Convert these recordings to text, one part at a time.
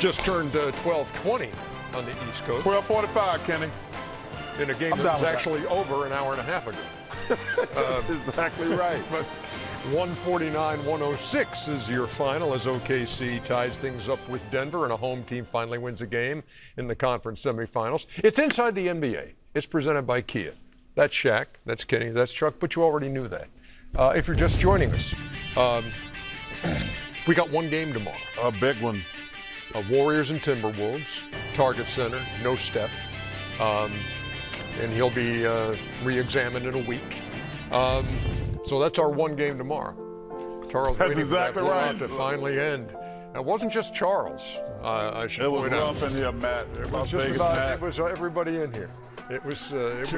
Just turned 12:20 on the East Coast 12:45, Kenny. in a game that was actually over an hour and a half ago. That's exactly right. But 149-106 is your final as OKC ties things up with Denver and a home team finally wins a game in the conference semifinals. It's inside the NBA. It's presented by Kia. That's Shaq, that's Kenny, that's Chuck, but you already knew that. If you're just joining us, we got one game tomorrow. A big one. Warriors and Timberwolves, Target Center, no Steph. And he'll be re-examined in a week. So that's our one game tomorrow. Charles That's waiting exactly for that right. blowout to finally end. And it wasn't just Charles, I should point out. It was rough in here, Matt. It was just about, it was everybody in here. It was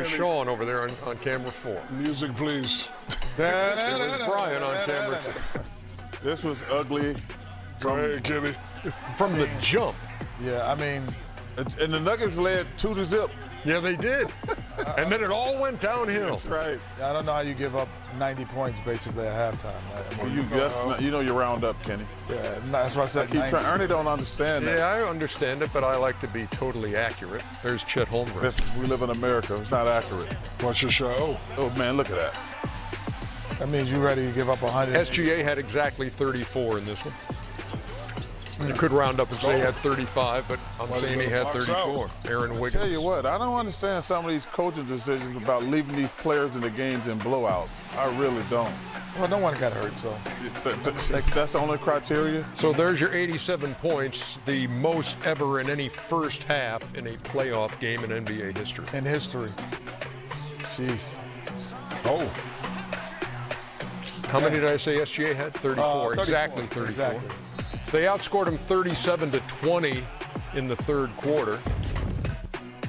Sean over there on camera 4. Music, please. It was Brian on camera 2. This was ugly. Go ahead, Kenny. From the jump. Yeah, I mean, And the Nuggets led 2-0. Yeah, they did. And then it all went downhill. That's right. I don't know how you give up 90 points basically at halftime. I mean, You know you round up, Kenny. yeah, that's why I said Keep 90. trying. Ernie don't understand that. Yeah, I understand it, but I like to be totally accurate. There's Chet Holmgren. Listen, we live in America. It's not accurate. What's your show? Oh, man, look at that. That means you're ready to give up 100. SGA had exactly 34 in this one. You could round up and say he had 35, but I'm Well, saying he had box 34. Aaron Wiggins. Tell you what, I don't understand some of these coaching decisions about leaving these players in the games in blowouts. I really don't. Well, no one got hurt, so. That's the only criteria? So there's your 87 points, the most ever in any first half in a playoff game in NBA history. In history. Jeez. Oh, How many did I say SGA had? 34. 34. Exactly 34. Exactly. They outscored him 37-20 in the third quarter.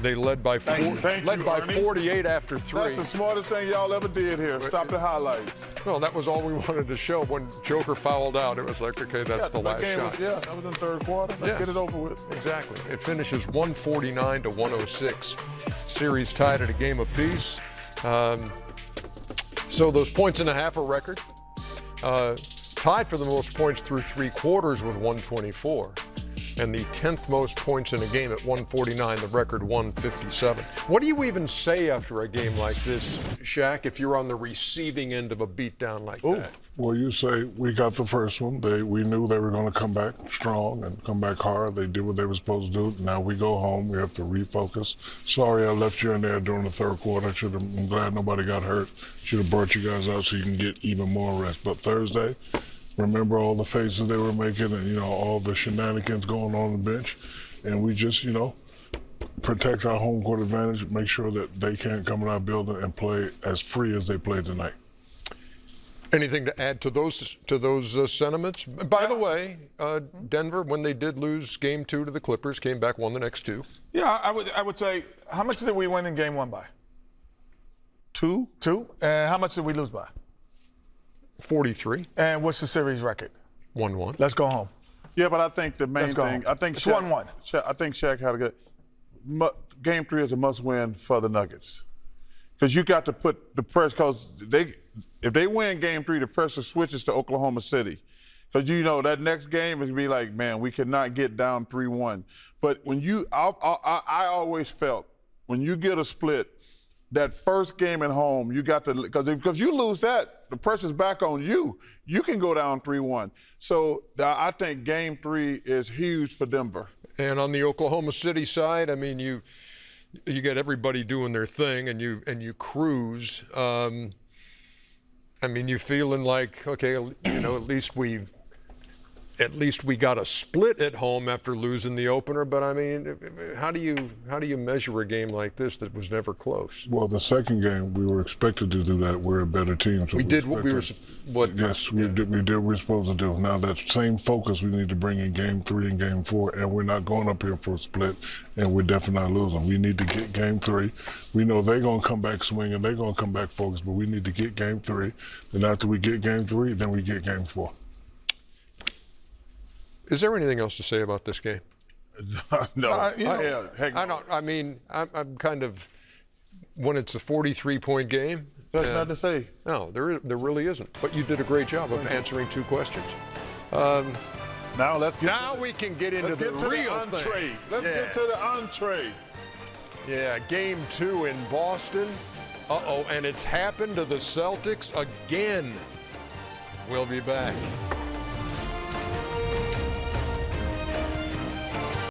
They led by Thank you, Ernie. 48 after 3. That's the smartest thing y'all ever did here. Stop the highlights. Well, that was all we wanted to show. When Joker fouled out, it was like, okay, that's the last shot. That was in the third quarter. Let's Yeah. get it over with. Exactly. It finishes 149-106. Series tied at a game apiece. So those points and a half are record. Tied for the most points through 3 quarters with 124. And the 10th most points in a game at 149, the record 157. What do you even say after a game like this, Shaq, if you're on the receiving end of a beatdown like that? well, you say we got the first one. We knew they were going to come back strong and come back hard. They did what they were supposed to do. Now we go home. We have to refocus. Sorry I left you in there during the third quarter. I'm glad nobody got hurt. Should have brought you guys out so you can get even more rest. But Thursday, remember all the faces they were making and, all the shenanigans going on the bench. And we just, protect our home court advantage, make sure that they can't come in our building and play as free as they played tonight. Anything to add to those sentiments? By the way, Denver, when they did lose Game 2 to the Clippers, came back, won the next 2. Yeah, I would say, how much did we win in game 1 by? 2? 2? And how much did we lose by? 43, And what's the series record? 1-1. Let's go home. Yeah, but I think the main Let's go thing, home. I think It's Shaq, 1-1. I think Shaq had a good Game 3 is a must-win for the Nuggets. Because you got to put the press, because if they win Game 3, the pressure switches to Oklahoma City. Because that next game is going to be like, man, we cannot get down 3-1. But when I always felt, when you get a split, that first game at home, you got to, because you lose that, the pressure's back on you. You can go down 3-1. So I think Game 3 is huge for Denver. And on the Oklahoma City side, I mean, you get everybody doing their thing, and you cruise. I mean, you feeling like, okay, at least we got a split at home after losing the opener. But I mean, how do you measure a game like this that was never close? Well, the second game, we were expected to do that. We're a better team. So We did what we were. Yes, we did what we were supposed to do. Now that same focus we need to bring in Game 3 and Game 4, and we're not going up here for a split, and we're definitely not losing. We need to get Game 3. We know they're going to come back swinging, they're going to come back focused, but we need to get Game 3. Then after we get Game 3, then we get Game 4. Is there anything else to say about this game? No. I don't. I mean, I'm kind of, when it's a 43-point game. That's not to say. No, there really isn't. But you did a great job of answering 2 questions. Now let's get Now we can get into let's the get to real the entree. thing. Let's Yeah. get to the entree. Yeah, game 2 in Boston. Uh-oh, and it's happened to the Celtics again. We'll be back.